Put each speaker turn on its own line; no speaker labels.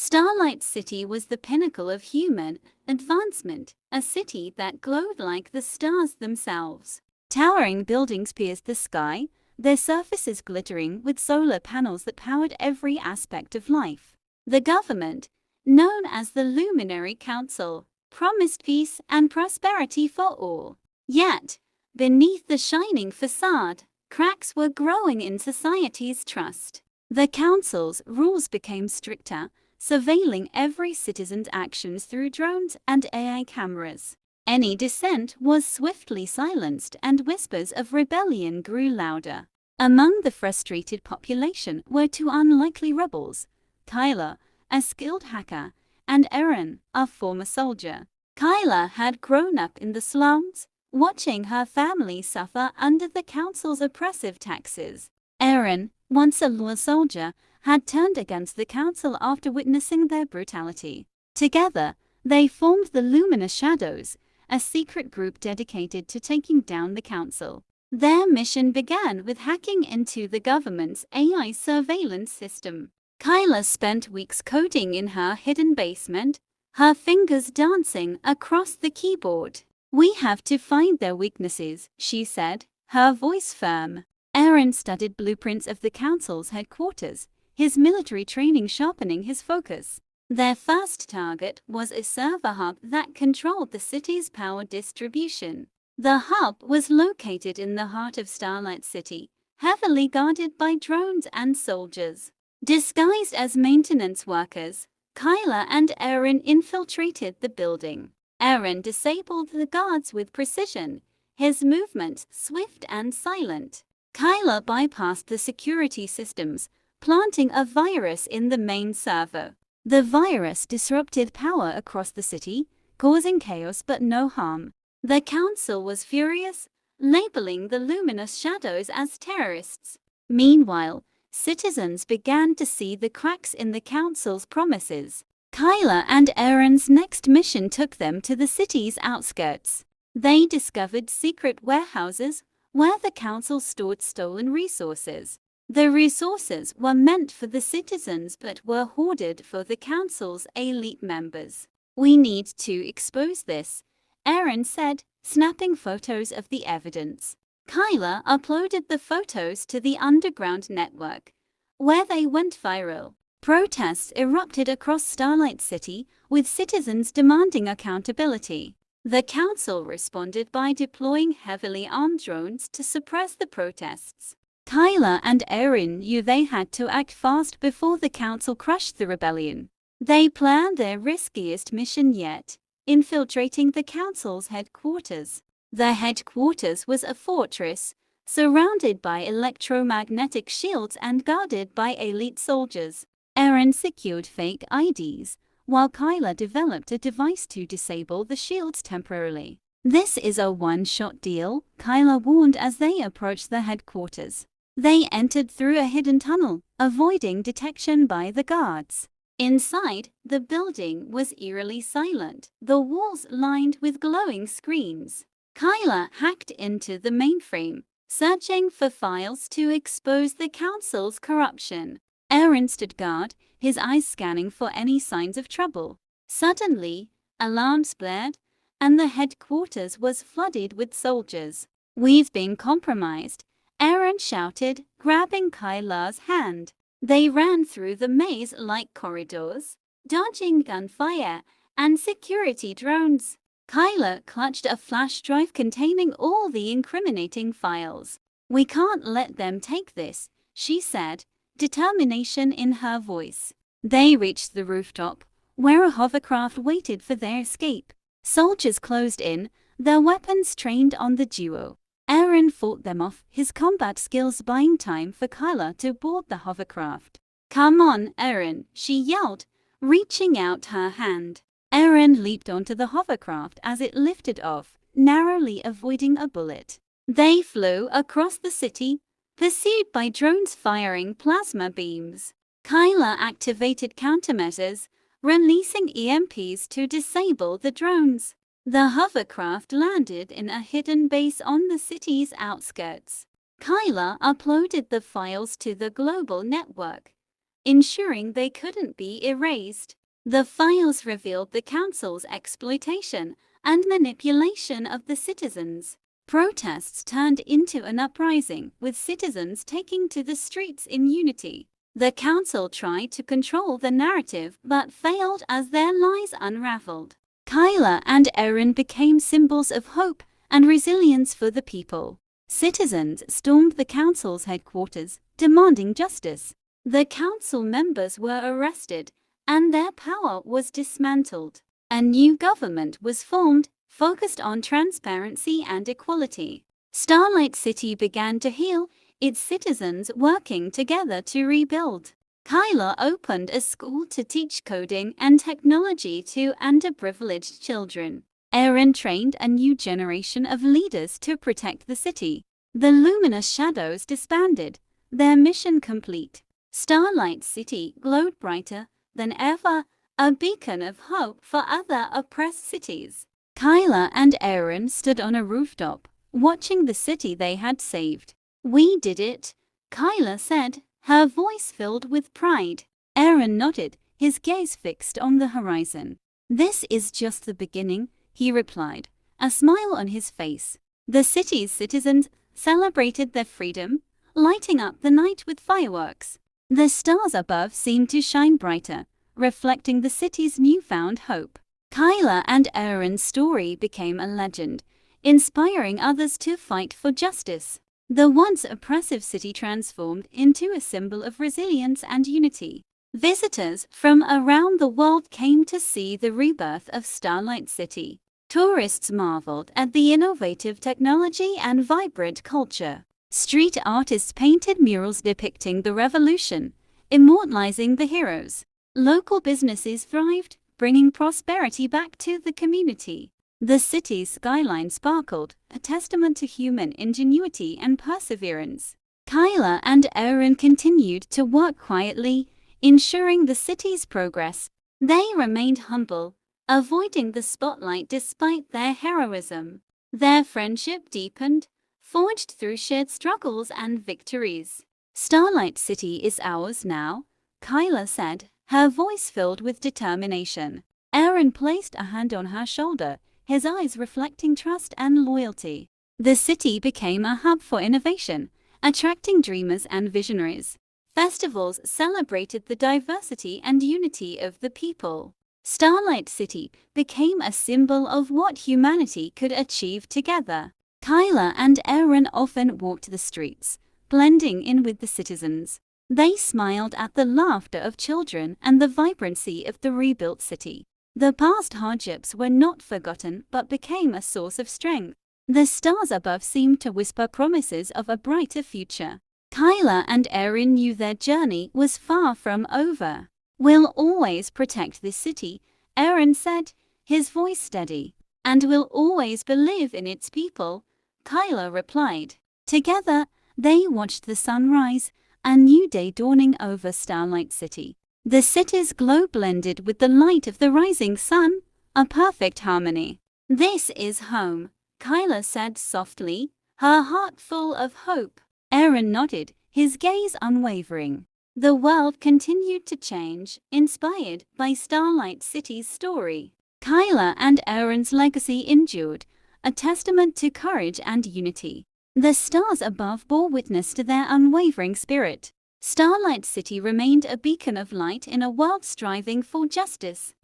Starlight City was the pinnacle of human advancement, a city that glowed like the stars themselves. Towering buildings pierced the sky, their surfaces glittering with solar panels that powered every aspect of life. The government, known as the Luminary Council, promised peace and prosperity for all. Yet, beneath the shining facade, cracks were growing in society's trust. The council's rules became stricter, surveilling every citizen's actions through drones and AI cameras. Any dissent was swiftly silenced, and whispers of rebellion grew louder. Among the frustrated population were two unlikely rebels, Kayla, a skilled hacker, and Erin, a former soldier. Kayla had grown up in the slums, watching her family suffer under the council's oppressive taxes. Erin, once a loyal soldier, had turned against the council after witnessing their brutality. Together, they formed the Luminous Shadows, a secret group dedicated to taking down the council. Their mission began with hacking into the government's AI surveillance system. Kayla spent weeks coding in her hidden basement, her fingers dancing across the keyboard. "We have to find their weaknesses," she said, her voice firm. Erin studied blueprints of the council's headquarters, his military training sharpening his focus. Their first target was a server hub that controlled the city's power distribution. The hub was located in the heart of Starlight City, heavily guarded by drones and soldiers. Disguised as maintenance workers, Kayla and Erin infiltrated the building. Erin disabled the guards with precision, his movements swift and silent. Kayla bypassed the security systems, planting a virus in the main server. The virus disrupted power across the city, causing chaos but no harm. The council was furious, labeling the Luminous Shadows as terrorists. Meanwhile, citizens began to see the cracks in the council's promises. Kayla and Erin's next mission took them to the city's outskirts. They discovered secret warehouses where the council stored stolen resources. The resources were meant for the citizens but were hoarded for the council's elite members. "We need to expose this," Erin said, snapping photos of the evidence. Kayla uploaded the photos to the underground network, where they went viral. Protests erupted across Starlight City, with citizens demanding accountability. The council responded by deploying heavily armed drones to suppress the protests. Kayla and Erin knew they had to act fast before the council crushed the rebellion. They planned their riskiest mission yet, infiltrating the council's headquarters. The headquarters was a fortress, surrounded by electromagnetic shields and guarded by elite soldiers. Erin secured fake IDs, while Kayla developed a device to disable the shields temporarily. "This is a one-shot deal," Kayla warned as they approached the headquarters. They entered through a hidden tunnel, avoiding detection by the guards. Inside, the building was eerily silent, the walls lined with glowing screens. Kayla hacked into the mainframe, searching for files to expose the council's corruption. Erin stood guard, his eyes scanning for any signs of trouble. Suddenly, alarms blared, and the headquarters was flooded with soldiers. "We've been compromised," Erin shouted, grabbing Kayla's hand. They ran through the maze-like corridors, dodging gunfire and security drones. Kayla clutched a flash drive containing all the incriminating files. "We can't let them take this," she said, determination in her voice. They reached the rooftop, where a hovercraft waited for their escape. Soldiers closed in, their weapons trained on the duo. Erin fought them off, his combat skills buying time for Kayla to board the hovercraft. "Come on, Erin," she yelled, reaching out her hand. Erin leaped onto the hovercraft as it lifted off, narrowly avoiding a bullet. They flew across the city, pursued by drones firing plasma beams. Kayla activated countermeasures, releasing EMPs to disable the drones. The hovercraft landed in a hidden base on the city's outskirts. Kayla uploaded the files to the global network, ensuring they couldn't be erased. The files revealed the council's exploitation and manipulation of the citizens. Protests turned into an uprising, with citizens taking to the streets in unity. The council tried to control the narrative but failed as their lies unraveled. Kayla and Erin became symbols of hope and resilience for the people. Citizens stormed the council's headquarters, demanding justice. The council members were arrested, and their power was dismantled. A new government was formed, focused on transparency and equality. Starlight City began to heal, its citizens working together to rebuild. Kayla opened a school to teach coding and technology to underprivileged children. Erin trained a new generation of leaders to protect the city. The Luminous Shadows disbanded, their mission complete. Starlight City glowed brighter than ever, a beacon of hope for other oppressed cities. Kayla and Erin stood on a rooftop, watching the city they had saved. "We did it," Kayla said, her voice filled with pride. Erin nodded, his gaze fixed on the horizon. "This is just the beginning," he replied, a smile on his face. The city's citizens celebrated their freedom, lighting up the night with fireworks. The stars above seemed to shine brighter, reflecting the city's newfound hope. Kayla and Erin's story became a legend, inspiring others to fight for justice. The once oppressive city transformed into a symbol of resilience and unity. Visitors from around the world came to see the rebirth of Starlight City. Tourists marveled at the innovative technology and vibrant culture. Street artists painted murals depicting the revolution, immortalizing the heroes. Local businesses thrived, bringing prosperity back to the community. The city's skyline sparkled, a testament to human ingenuity and perseverance. Kayla and Erin continued to work quietly, ensuring the city's progress. They remained humble, avoiding the spotlight despite their heroism. Their friendship deepened, forged through shared struggles and victories. "Starlight City is ours now," Kayla said, her voice filled with determination. Erin placed a hand on her shoulder, his eyes reflecting trust and loyalty. The city became a hub for innovation, attracting dreamers and visionaries. Festivals celebrated the diversity and unity of the people. Starlight City became a symbol of what humanity could achieve together. Kayla and Erin often walked the streets, blending in with the citizens. They smiled at the laughter of children and the vibrancy of the rebuilt city. The past hardships were not forgotten but became a source of strength. The stars above seemed to whisper promises of a brighter future. Kayla and Erin knew their journey was far from over. "We'll always protect this city," Erin said, his voice steady. "And we'll always believe in its people," Kayla replied. Together, they watched the sun rise, a new day dawning over Starlight City. The city's glow blended with the light of the rising sun, a perfect harmony. "This is home," Kayla said softly, her heart full of hope. Erin nodded, his gaze unwavering. The world continued to change, inspired by Starlight City's story. Kayla and Erin's legacy endured, a testament to courage and unity. The stars above bore witness to their unwavering spirit. Starlight City remained a beacon of light in a world striving for justice.